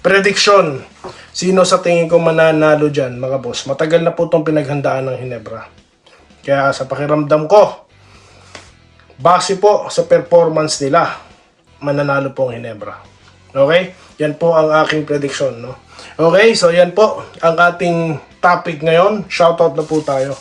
Prediction. Sino sa tingin ko mananalo dyan, mga boss? Matagal na po itong pinaghandaan ng Hinebra. Kaya sa pakiramdam ko, base po sa performance nila, mananalo po ang Hinebra. Okay? Yan po ang aking prediction, no? Okay, so yan po ang ating topic ngayon. Shoutout na po tayo.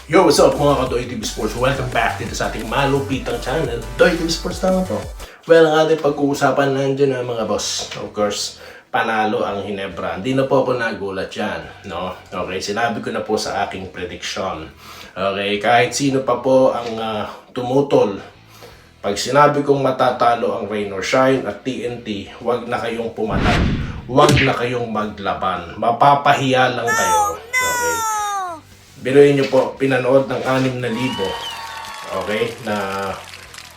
Yo, what's up mga ka-Doy TV Sports? Welcome back dito sa ating malupitang channel. Doy TV Sports tama po. Well, ang ating pag-uusapan nandiyan na mga boss. Of course, panalo ang Hinebra. Hindi na po ako nagulat yan, no? Okay, sinabi ko na po sa aking prediction. Okay, kahit sino pa po ang tumutol, pag sinabi kong matatalo ang Rain or Shine at TNT, wag na kayong pumalag. Wag na kayong maglaban. Mapapahiya lang kayo. Okay? Biruin nyo po, pinanood ng 6,000, okay, na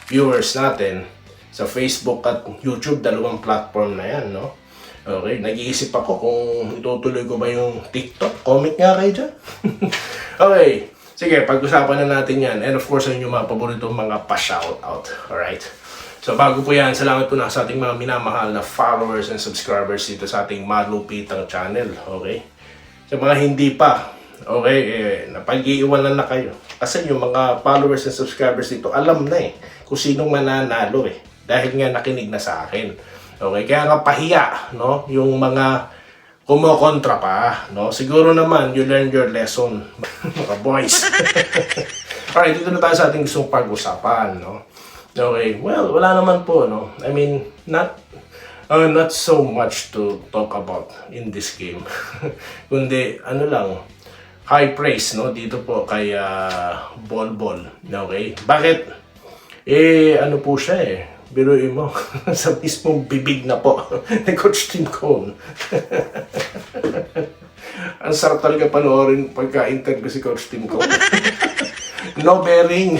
viewers natin sa Facebook at YouTube, dalawang platform na yan, no? Okay, nag-iisip ako kung itutuloy ko ba yung TikTok. Comment nga kayo dyan. Okay, sige, pag-usapan na natin yan. And of course, yun yung mga paboritong mga pa-shoutout. Alright? So bago po yan, salamat po na sa ating mga minamahal na followers and subscribers dito sa ating malupitang channel. Okay? Sa mga hindi pa, okay, napag-iiwanan na kayo. Kasi yung mga followers and subscribers dito, alam na kung sinong mananalo dahil nga nakinig na sa akin. Okay, kaya nga pahiya, no? Yung mga kumokontra pa, no? Siguro naman, you learned your lesson, mga boys. Alright, dito na tayo sa ating gustong pag-usapan, no? Okay, well, wala naman po, no? I mean, not so much to talk about in this game. Kundi, ano lang, high praise, no? Dito po kay Bol. Okay? Bakit? Ano po siya biruin mo, sa mismong bibig na po ni Coach Tim Cone. Ang sarap talaga panoorin pagka-interview si Coach Tim Cone. No bearing.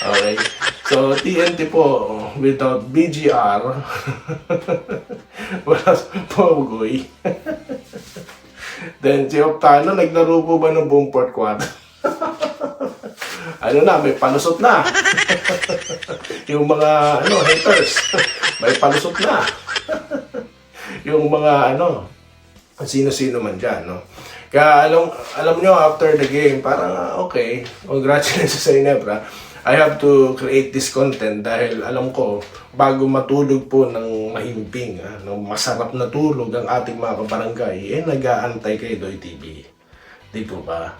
Okay. So, TNT po, without BGR, wala Pogoy. Then, si Optano, naglaro po ba ng buong fourth quarter? Ano na, may palusot na. Yung mga, haters, may palusot na. Yung mga, sino-sino man dyan, no? Kaya, alam nyo, after the game, parang, okay, congratulations sa Hinebra. I have to create this content dahil alam ko, bago matulog po ng mahimping, ng masarap na tulog ang ating mga kabarangay, nag-aantay kay Doy TV. Di po ba?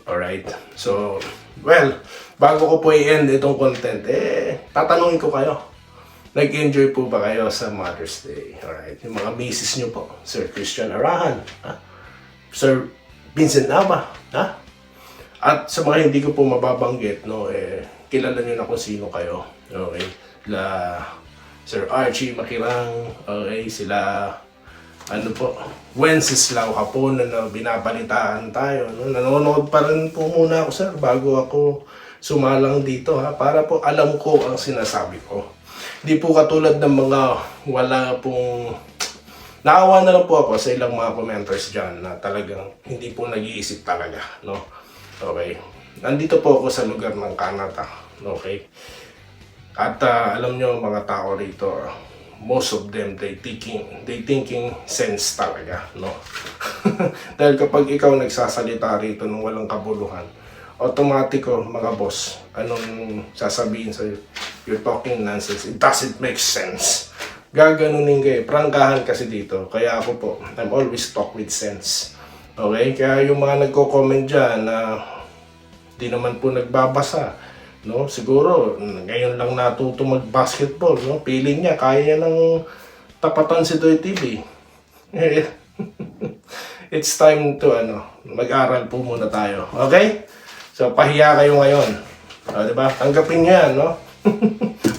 Alright? So, well, bago ko po i-end itong content, tatanungin ko kayo. Nag-enjoy po ba kayo sa Mother's Day? Alright? Yung mga misis nyo po, Sir Christian Arahan, Sir Vincent Nama, At sa mga hindi ko po mababanggit, kilala nyo na kung sino kayo. Okay? Sir Archie Makirang, okay, sila, Wenceslao Hapon na binabalitaan tayo. No? Nanonood pa rin po muna ako, sir, bago ako sumalang dito, para po alam ko ang sinasabi ko. Hindi po katulad ng mga wala pong... Naawa na lang po ako sa ilang mga commenters dyan na talagang hindi po nag-iisip talaga, no? Okay. Nandito po ako sa lugar ng Canada. Okay. At alam nyo mga tao rito, most of them, they thinking sense talaga, no? Dahil kapag ikaw nagsasalita rito nung walang kabuluhan, automatiko mga boss, anong sasabihin sa'yo? You're talking nonsense. It doesn't make sense. Gaganunin kayo. Prangkahan kasi dito. Kaya ako po, I'm always talk with sense. Okay? Kaya yung mga nagko-comment dyan na di naman po nagbabasa, no? Siguro, ngayon lang natuto mag-basketball, no? Piling niya, kaya niya ng tapatan si Doy TV. It's time to, mag-aral po muna tayo. Okay? So, pahiya kayo ngayon. Diba? Tanggapin niyo yan, no?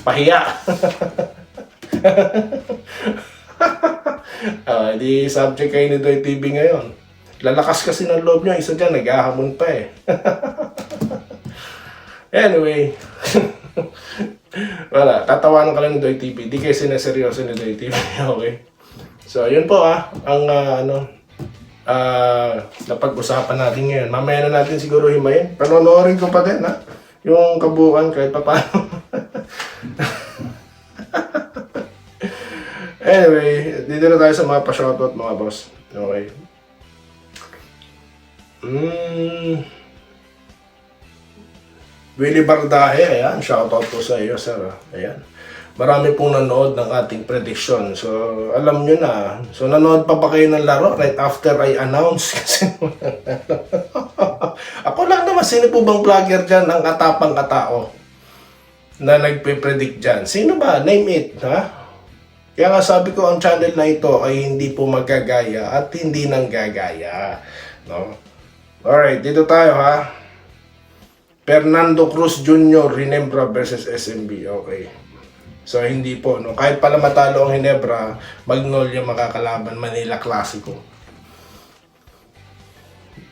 Pahiya. Di subject kayo ni Doy TV ngayon. Lalakas kasi ng loob niya. Isa dyan, naghahamon pa Anyway. Wala, tatawanan ka lang ni Doy TV. Di kayo sineseryoso ni Doy TV. Okay? So, yun po ang napag-usapan natin ngayon. Mamaya na natin siguro himayin. Panonoorin ko pa din, yung kabuuan kahit pa paano. Anyway, dito na tayo sa mga pa-shoutout mga boss. Okay. Willie Bardahe, ayan, shoutout po sa iyo, sir. Ayan. Marami pong nanood ng ating prediction. So, alam nyo na. So, nanood pa ba kayo ng laro right after I announce? Kasi, ako lang naman, sino po bang vlogger dyan ang katapang katao na nagpe-predict dyan? Sino ba? Name it, ha? Kaya nga sabi ko, ang channel na ito ay hindi po magagaya at hindi nang gagaya. No? Alright, dito tayo, ha? Fernando Cruz Jr. Ginebra versus SMB. Okay. So, hindi po. No? Kahit pala matalo ang Ginebra, Magnolia makakalaban. Manila Clasico.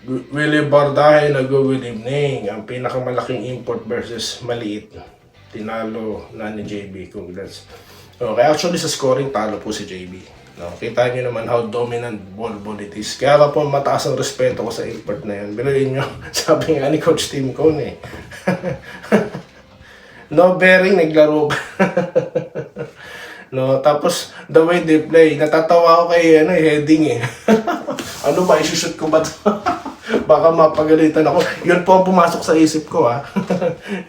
Willie Bardahe, good evening. Ang pinakamalaking import versus maliit. Tinalo na ni JB. Congrats. Okay, actually sa scoring, talo po si JB. No, kita nyo naman how dominant ball it is. Kaya ka po mataas ang respeto ko sa import na yan. Biruin nyo, sabi nga ni Coach Tim Cone eh. No bearing, naglaro pa. No, tapos the way they play, natatawa ako kay heading eh. Ano ba, isushoot ko ba ito? Baka mapagalitan ako. Yun po ang pumasok sa isip ko ha.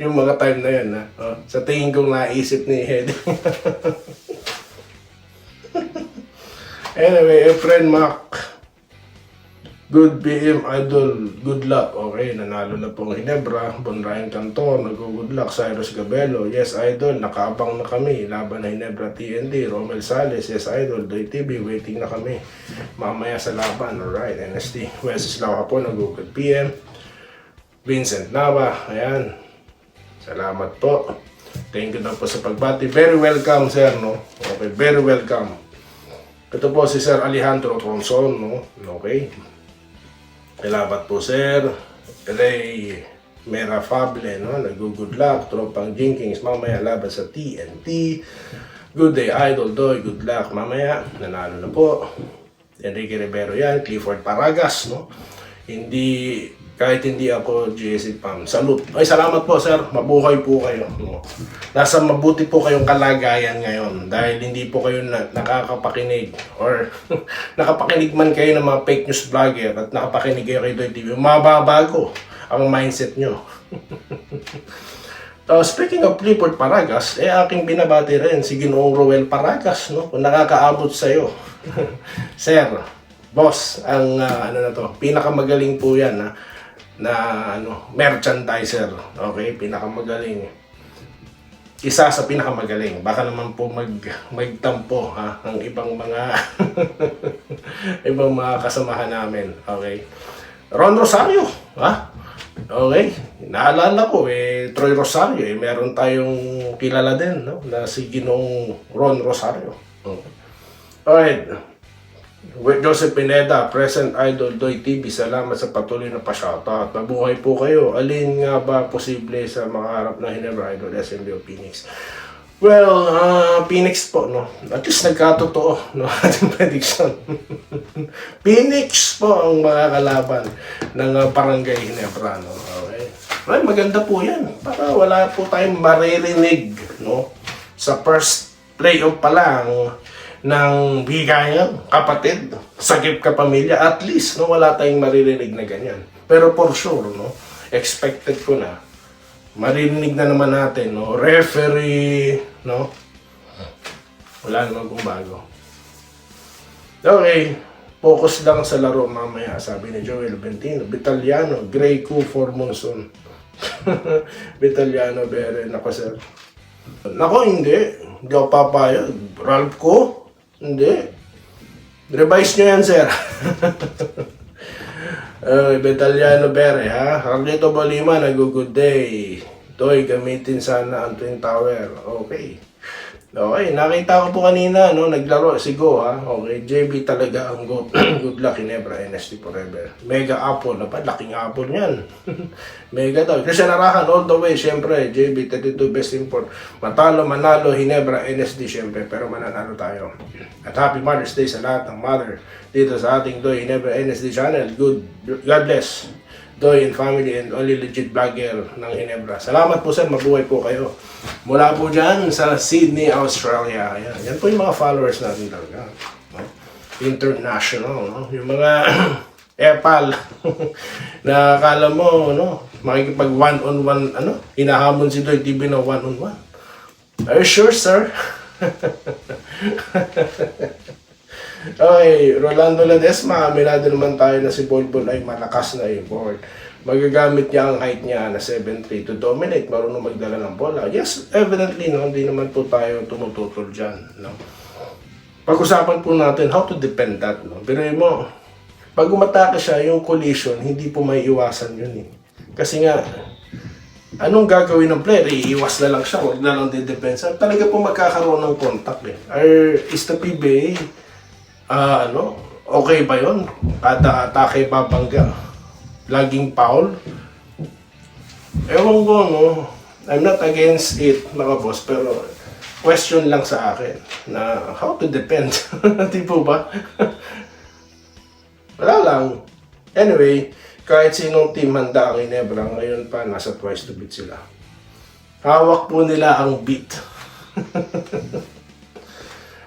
Yung mga time na yun ha. Sa tingin kong naisip ni heading. Anyway, friend Mac. Good BM Idol, good luck. Okay, nanalo na po ang Ginebra. Bonrayan Cantor, nag-good luck. Cyrus Gabello, yes Idol, nakaabang na kami. Laban na Ginebra TND. Romel Sales, yes Idol. Doy TV, waiting na kami. Mamaya sa laban. Alright, NST. Wenceslao Hapon, nag-good PM. Vincent Nava, ayan. Salamat po. Thank you na po sa pagbati. Very welcome, sir, no? Okay, very welcome. Ito po si Sir Alejandro Tronson, no? Okay. Salamat po, sir. Ray Merafable, no? Nag-good luck. Tropang Jinkings, mamaya laban sa TNT. Good day, Idol Doy. Good luck. Mamaya, nanalo na po. Enrique Rivero yan. Clifford Paragas, no? Kahit hindi ako GSC Pam. Salute. Ay, salamat po, sir. Mabuhay po kayo. No? Nasa mabuti po kayong kalagayan ngayon dahil hindi po kayo nakakapakinig or nakapakinig man kayo ng mga fake news vlogger at nakapakinig kayo kay Doy TV. Mababago ang mindset nyo. Speaking of Clifford Paragas, aking binabati rin si Ginoong Roel Paragas, no? Kung nakakaabot sa'yo. Sir, boss, ang pinakamagaling po yan, ha? Merchandiser. Okay, pinakamagaling. Isa sa pinakamagaling. Baka naman po magtampo ha ang ibang mga ibang mga kasamahan namin. Okay. Ron Rosario, ha? Okay. Naalala ko Troy Rosario meron tayong kilala din, no? Na si Ginong Ron Rosario. Okay. Alright. Joseph Pineda, present Idol Doy TV, salamat sa patuloy na pa-shoutout. Mabuhay po kayo. Alin nga ba posible sa mga harap na Ginebra Idol, SMB o Phoenix? Well, Phoenix po, no? At least nagkatotoo, no? Ating prediction. Phoenix po ang mga kalaban ng Barangay Ginebra, no? Okay. Well, maganda po yan. Para wala po tayong maririnig, no? Sa first playoff pa lang ng bigayan, kapatid, sagip ka pamilya, at least, no, wala tayong maririnig na ganyan. Pero for sure, no, expected ko na, maririnig na naman natin, no, referee, no, wala naman kung bago. Okay, focus lang sa laro mamaya, sabi ni Joel Bentino. Vitaliano, Grey Coup for Monson. Vitaliano, bere, nako sir. Nako, hindi ako papayag. Ralph ko? Hindi. Revise nyo yan, sir. Betaliano Bere, ha? Carlito Bolima, nag-good day. Toy, gamitin sana ang Twin Tower. Okay. Okay, nakita ko po kanina, no? Naglaro si Go, ha? Okay, JB talaga ang go. Good luck, Ginebra, NST forever. Mega Apple, laking Apple niyan. Mega daw. Kasi narahan all the way, syempre, JB 32 best import. Matalo, manalo, Ginebra, NSD, syempre, pero mananalo tayo. At happy Mother's Day sa lahat ng mother dito sa ating Doy Ginebra NSD channel. God bless. Doy and family and only legit vlogger ng Ginebra. Salamat po sir, mabuhay po kayo. Mula po dyan sa Sydney, Australia. Ayan, yan po yung mga followers natin talaga. No? International, no? Yung mga epal na akala mo, no? Makikipag one-on-one, hinahamon si Doy TV na one-on-one. Are you sure, sir? Okay, Rolando Ledesma, aminado naman tayo na si Bolbol ay malakas na import. Magagamit niya ang height niya na 7'3" to dominate, marunong magdala ng bola. Yes, evidently, no, hindi naman po tayo tumututol dyan. No? Pag-usapan po natin how to defend that. No? Pero mo, pag umatake siya, yung collision, hindi po may iwasan yun. Eh. Kasi nga, anong gagawin ng player? Iiwas na lang siya, huwag na lang didepensa. Talaga po magkakaroon ng contact. Eh. Or is the PBA, okay ba yun? Kada atake babangga, laging foul? Ewan ko, no? I'm not against it, mga boss, pero question lang sa akin na how to defend. Di po ba? Wala lang. Anyway, kahit sinong team handa ang Ginebra, ngayon pa nasa twice to beat sila. Hawak po nila ang beat.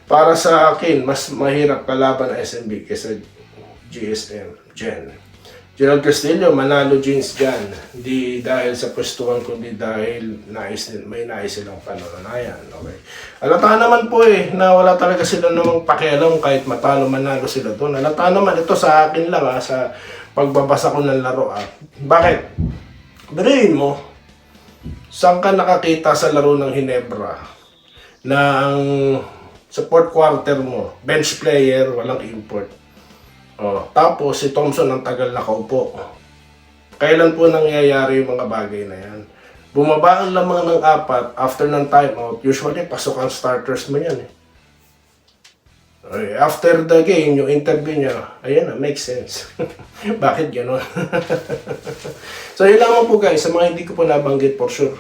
Para sa akin, mas mahirap kalaban ang SMB kaysa GSM, Gen. Gerald Castillo, manalo jeans dyan. Hindi dahil sa pwestuhan, kundi dahil may nais silang panunanayan. Okay. Alata naman po na wala talaga sila namang pakialam kahit matalo manalo sila doon. Alata naman, ito sa akin lang sa pagbabasa ko ng laro. Bakit? Birahin mo, saan ka nakakita sa laro ng Ginebra na ang sa fourth quarter mo, bench player, walang import. Tapos si Thompson ang tagal nakaupo. Kailan po nangyayari yung mga bagay na yan? Bumaba ang lamang ng 4 after ng timeout, usually pasok ang starters mo yan. Okay, after the game, yung interview niya, ayan na, makes sense. Bakit gano'n? So yun lang po guys, sa mga hindi ko po nabanggit for sure.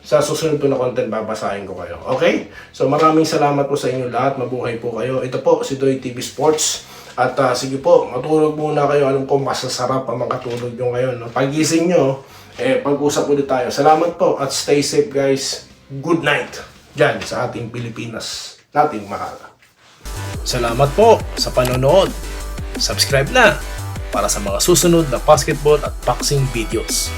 Sa susunod po na content, babasahin ko kayo. Okay? So maraming salamat po sa inyo lahat. Mabuhay po kayo. Ito po si Doy TV Sports. At sige po, matulog muna kayo. Alam ko masasarap ang makatulog nyo ngayon. No? Pagising nyo, pag-usap ulit tayo. Salamat po at stay safe guys. Good night dyan sa ating Pilipinas. Nating mahal. Salamat po sa panonood. Subscribe na para sa mga susunod na basketball at boxing videos.